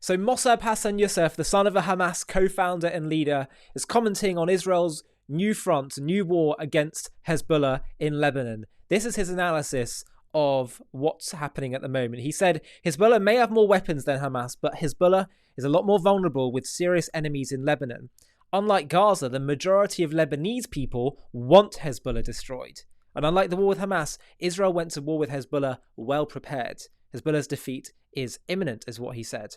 So Mossab Hassan Youssef, the son of a Hamas co-founder and leader, is commenting on Israel's new front, new war against Hezbollah in Lebanon. This is his analysis of what's happening at the moment. He said, Hezbollah may have more weapons than Hamas, but Hezbollah is a lot more vulnerable with serious enemies in Lebanon. Unlike Gaza, the majority of Lebanese people want Hezbollah destroyed. And unlike the war with Hamas, Israel went to war with Hezbollah well prepared. Hezbollah's defeat is imminent, is what he said.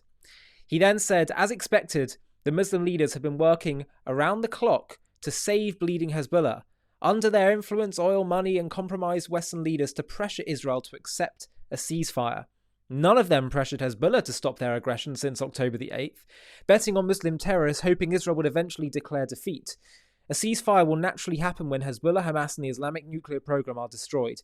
He then said, as expected, the Muslim leaders have been working around the clock to save bleeding Hezbollah. Under their influence, oil, money, and compromised Western leaders to pressure Israel to accept a ceasefire. None of them pressured Hezbollah to stop their aggression since October the 8th, betting on Muslim terrorists, hoping Israel would eventually declare defeat. A ceasefire will naturally happen when Hezbollah, Hamas, and the Islamic nuclear program are destroyed.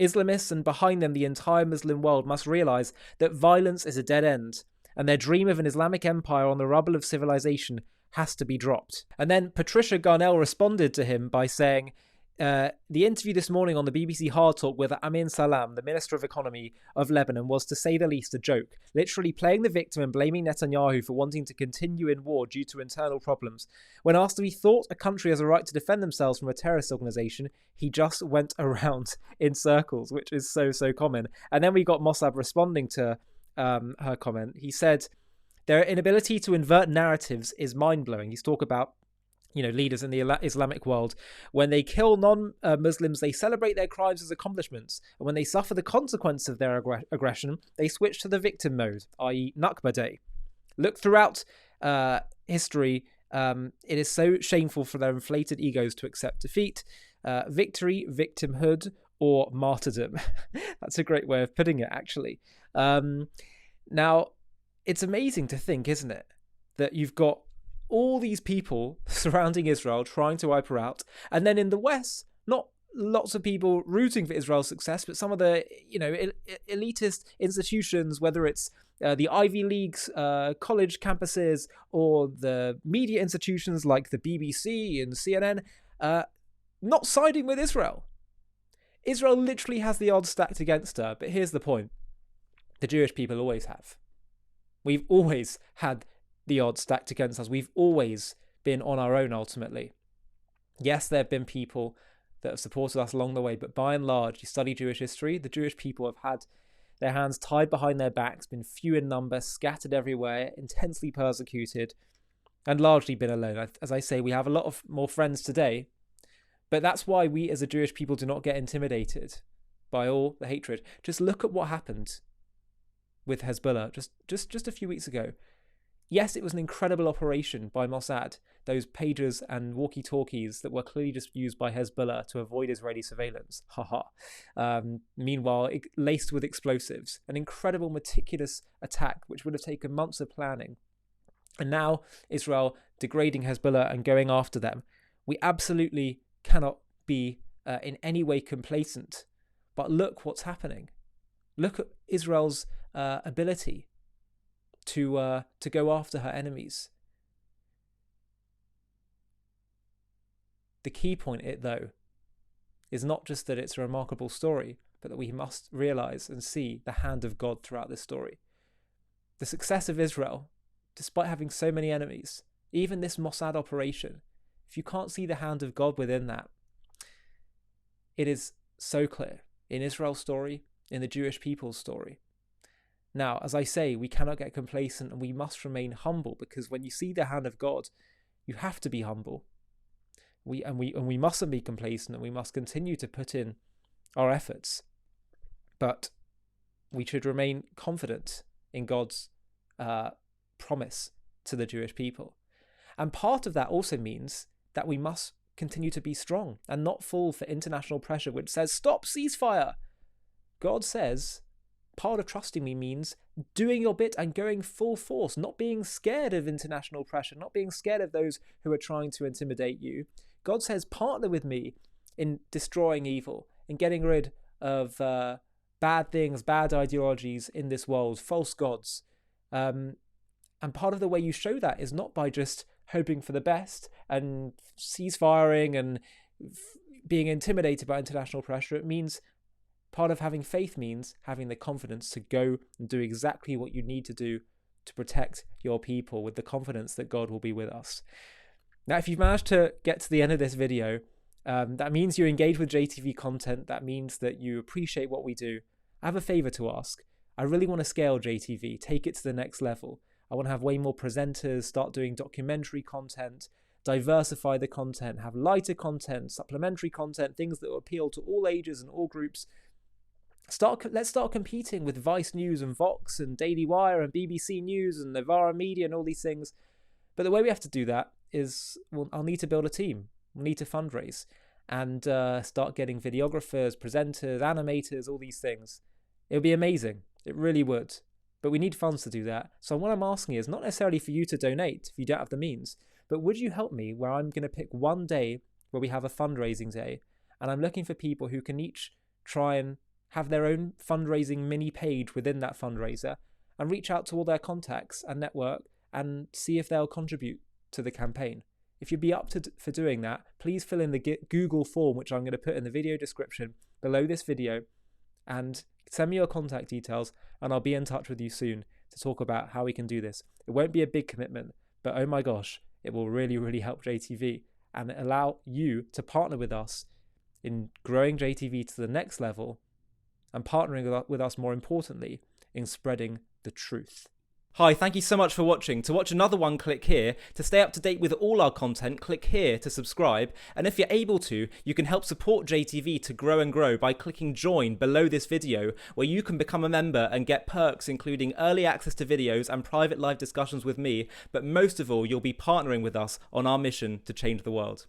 Islamists and behind them the entire Muslim world must realize that violence is a dead end, and their dream of an Islamic empire on the rubble of civilization has to be dropped. And then Patricia Garnell responded to him by saying, the interview this morning on the BBC Hard Talk with Amin Salam, the Minister of Economy of Lebanon, was to say the least a joke, literally playing the victim and blaming Netanyahu for wanting to continue in war due to internal problems. When asked if he thought a country has a right to defend themselves from a terrorist organisation, he just went around in circles, which is so common. And then we got Mossab responding to her comment. He said, their inability to invert narratives is mind-blowing. He's talking about leaders in the Islamic world. When they kill non-Muslims, they celebrate their crimes as accomplishments. And when they suffer the consequence of their aggression, they switch to the victim mode, i.e. Nakba Day. Look throughout history, it is so shameful for their inflated egos to accept defeat, victory, victimhood, or martyrdom. That's a great way of putting it, actually. Now, it's amazing to think, isn't it, that you've got all these people surrounding Israel trying to wipe her out, and then in the West, not lots of people rooting for Israel's success, but some of the elitist institutions, whether it's the Ivy League's college campuses or the media institutions like the BBC and CNN, not siding with Israel. Israel literally has the odds stacked against her, but here's the point. The Jewish people always have. We've always had the odds stacked against us. We've always been on our own, ultimately. Yes, there have been people that have supported us along the way, but by and large, you study Jewish history, the Jewish people have had their hands tied behind their backs, been few in number, scattered everywhere, intensely persecuted, and largely been alone. As I say, we have a lot of more friends today, but that's why we as a Jewish people do not get intimidated by all the hatred. Just look at what happened with Hezbollah just a few weeks ago. Yes, it was an incredible operation by Mossad, those pagers and walkie-talkies that were clearly just used by Hezbollah to avoid Israeli surveillance. Meanwhile, laced with explosives. An incredible, meticulous attack, which would have taken months of planning. And now, Israel degrading Hezbollah and going after them. We absolutely cannot be in any way complacent. But look what's happening. Look at Israel's ability to go after her enemies. The key point, though, is not just that it's a remarkable story, but that we must realize and see the hand of God throughout this story. The success of Israel, despite having so many enemies, even this Mossad operation, if you can't see the hand of God within that, it is so clear in Israel's story, in the Jewish people's story. Now, as I say, we cannot get complacent and we must remain humble, because when you see the hand of God, you have to be humble. We mustn't be complacent, and we must continue to put in our efforts. But we should remain confident in God's promise to the Jewish people. And part of that also means that we must continue to be strong and not fall for international pressure, which says, stop, ceasefire. God says, part of trusting me means doing your bit and going full force, not being scared of international pressure, not being scared of those who are trying to intimidate you. God says, partner with me in destroying evil, in getting rid of bad things, bad ideologies in this world, false gods. And part of the way you show that is not by just hoping for the best and ceasefiring and being intimidated by international pressure. It means part of having faith means having the confidence to go and do exactly what you need to do to protect your people with the confidence that God will be with us. Now, if you've managed to get to the end of this video, that means you engage with JTV content. That means that you appreciate what we do. I have a favor to ask. I really want to scale JTV, take it to the next level. I want to have way more presenters, start doing documentary content, diversify the content, have lighter content, supplementary content, things that will appeal to all ages and all groups. Let's start competing with Vice News and Vox and Daily Wire and BBC News and Novara Media and all these things. But the way we have to do that is, well, I'll need to build a team. We'll need to fundraise and start getting videographers, presenters, animators, all these things. It would be amazing. It really would. But we need funds to do that. So what I'm asking is not necessarily for you to donate if you don't have the means, but would you help me where I'm going to pick one day where we have a fundraising day, and I'm looking for people who can each try and have their own fundraising mini page within that fundraiser and reach out to all their contacts and network and see if they'll contribute to the campaign. If you'd be up for doing that, please fill in the Google form, which I'm going to put in the video description below this video, and send me your contact details, and I'll be in touch with you soon to talk about how we can do this. It won't be a big commitment, but oh my gosh, it will really, really help JTV and allow you to partner with us in growing JTV to the next level and partnering with us, more importantly, in spreading the truth. Hi, thank you so much for watching. To watch another one, click here. To stay up to date with all our content, click here to subscribe. And if you're able to, you can help support JTV to grow and grow by clicking join below this video, where you can become a member and get perks including early access to videos and private live discussions with me. But most of all, you'll be partnering with us on our mission to change the world.